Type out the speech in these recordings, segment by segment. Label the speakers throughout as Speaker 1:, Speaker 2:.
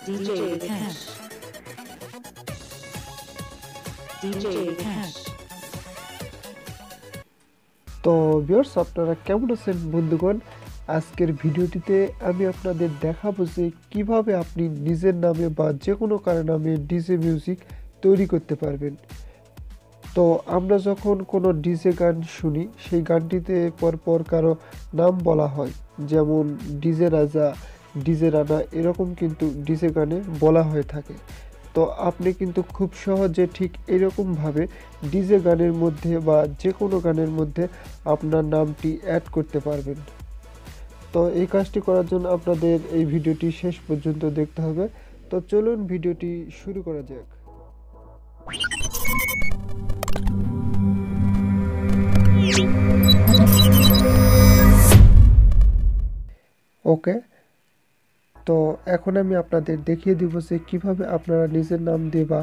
Speaker 1: DJ Akash. DJ Akash.
Speaker 2: তো viewers, আপনারা কেমন আছেন বন্ধুগণ? আজকের ভিডিওটিতে আমি আপনাদের দেখাবো যে কিভাবে আপনি নিজের নামে বা যে কোনো কারো নামে ডিজে মিউজিক তৈরি করতে পারবেন। তো আমরা যখন কোনো ডিজে গান শুনি, সেই গানটিতে পরপর কারো নাম বলা হয়, যেমন ডিজে রাজা, ডিজে রানা, এরকম কিন্তু ডিজে গানে বলা হয়ে থাকে। তো আপনি কিন্তু খুব সহজে ঠিক এরকমভাবে ডিজে গানের মধ্যে বা যে কোনো গানের মধ্যে আপনার নামটি অ্যাড করতে পারবেন। তো এই কাজটি করার জন্য আপনাদের এই ভিডিওটি শেষ পর্যন্ত দেখতে হবে। তো চলুন ভিডিওটি শুরু করা যাক। ওকে, তো এখন আমি আপনাদের দেখিয়ে দিব যে কীভাবে আপনারা নিজের নাম দিয়ে বা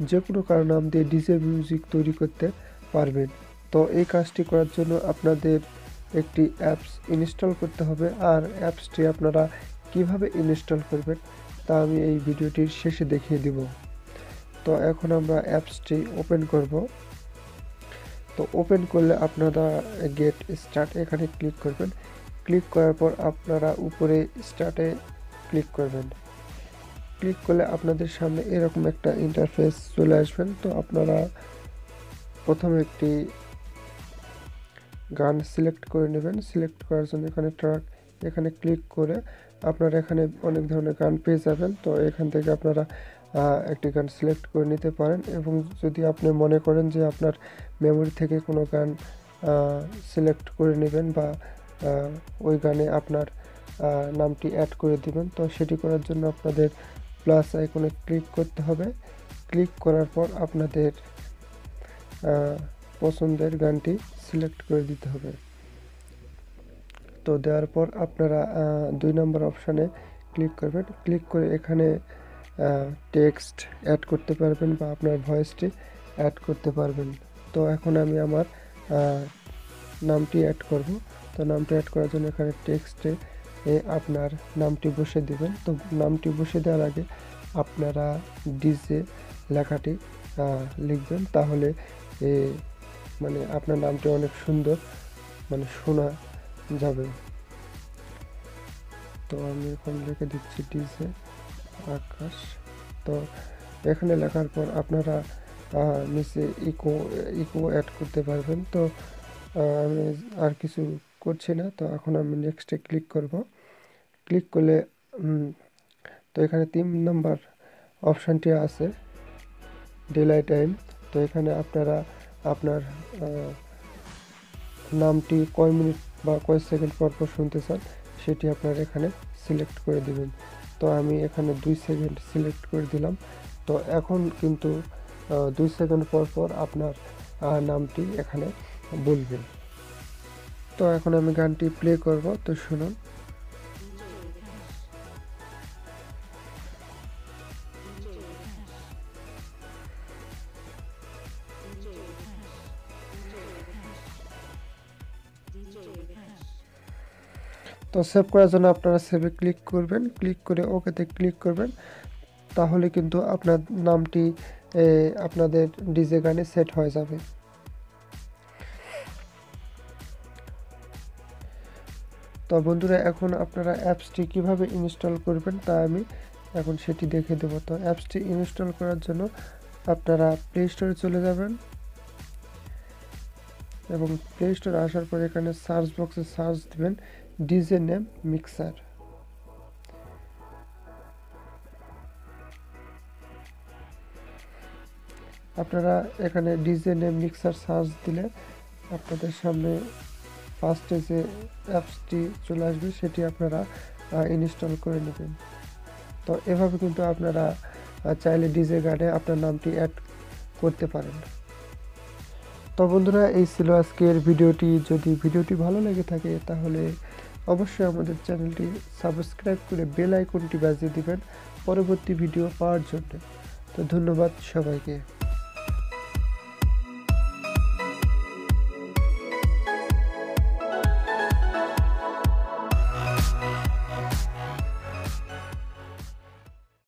Speaker 2: যে কোনো কারো নাম দিয়ে ডিজে মিউজিক তৈরি করতে পারবেন। তো এই কাজটি করার জন্য আপনাদের একটি অ্যাপস ইনস্টল করতে হবে, আর অ্যাপসটি আপনারা কিভাবে ইনস্টল করবেন তা আমি এই ভিডিওটির শেষে দেখিয়ে দিব। তো এখন আমরা অ্যাপসটি ওপেন করব। তো ওপেন করলে আপনারা গেট স্টার্ট এখানে ক্লিক করবেন। ক্লিক করার পর আপনারা উপরে স্টার্টে ক্লিক করবেন। ক্লিক করলে আপনাদের সামনে এরকম একটা ইন্টারফেস চলে আসবেন। তো আপনারা প্রথমে একটি গান সিলেক্ট করে নেবেন। সিলেক্ট করার জন্য এখানে ট্র্যাক এখানে ক্লিক করে আপনারা এখানে অনেক ধরনের গান পেয়ে যাবেন। তো এখান থেকে আপনারা একটি গান সিলেক্ট করে নিতে পারেন, এবং যদি আপনি মনে করেন যে আপনার মেমোরি থেকে কোনো গান সিলেক্ট করে নেবেন বা ওই গানে আপনার নামটি অ্যাড করে দিবেন, তো সেটি করার জন্য আপনাদের প্লাস আইকনে ক্লিক করতে হবে। ক্লিক করার পর আপনাদের পছন্দের গানটি সিলেক্ট করে দিতে হবে। তো দেওয়ার পর আপনারা 2 নম্বর অপশানে ক্লিক করবেন। ক্লিক করে এখানে টেক্সট অ্যাড করতে পারবেন বা আপনার ভয়েসটি অ্যাড করতে পারবেন। তো এখন আমি আমার নামটি অ্যাড করব। তো নামটি অ্যাড করার জন্য এখানে টেক্সটে আপনার নামটি বসিয়ে দেবেন। তো নামটি বসিয়ে দেওয়ার আগে আপনারা ডিজে লেখাটি লিখবেন, তাহলে মানে আপনার নামটি অনেক সুন্দর মানে শোনা যাবে। তো আমি এখন লিখে দিচ্ছি ডিজে আকাশ। তো এখানে লেখার পর আপনারা নিচে ইকো অ্যাড করতে পারবেন। তো আমি আর কিছু করছি না। তো এখন আমি নেক্সটে ক্লিক করব। ক্লিক করলে তো এখানে 3 নম্বর অপশানটি আছে ডিলে টাইম। তো এখানে আপনারা আপনার নামটি কয় মিনিট বা কয় সেকেন্ড পর পর শুনতে চান সেটি আপনারা এখানে সিলেক্ট করে দেবেন। তো আমি এখানে 2 সেকেন্ড সিলেক্ট করে দিলাম। তো এখন কিন্তু 2 সেকেন্ড পর পর আপনার নামটি এখানে বলবেন। তো এখন আমি গানটি প্লে করব, তো শুনুন। তো সেভ করার জন্য আপনারা সেভে ক্লিক করবেন। ক্লিক করে ওকেতে ক্লিক করবেন, তাহলে কিন্তু আপনার নামটি আপনাদের ডিজে গানে সেট হয়ে যাবে। তো বন্ধুরা, এখন আপনারা অ্যাপসটি কিভাবে ইনস্টল করবেন তা আমি এখন সেটি দেখে দেব। তো অ্যাপসটি ইনস্টল করার জন্য আপনারা প্লে স্টোরে চলে যাবেন, এবং প্লে স্টোরে আসার পর এখানে সার্চ বক্সে সার্চ দিবেন ডিজে নেম মিক্সার। আপনারা এখানে ডিজে নেম মিক্সার সার্চ দিলে আপনাদের সামনে ফার্স্টে যে অ্যাপসটি চলে আসবে সেটি আপনারা ইনস্টল করে নেবেন। তো এভাবে কিন্তু আপনারা চাইলে ডিজে গানে আপনার নামটি অ্যাড করতে পারেন। তো বন্ধুরা, এই ছিল আজকের ভিডিওটি। যদি ভিডিওটি ভালো লেগে থাকে তাহলে অবশ্যই আমাদের চ্যানেলটি সাবস্ক্রাইব করে বেল আইকনটি বাজিয়ে দিবেন পরবর্তী ভিডিও পাওয়ার জন্য। তো ধন্যবাদ সবাইকে।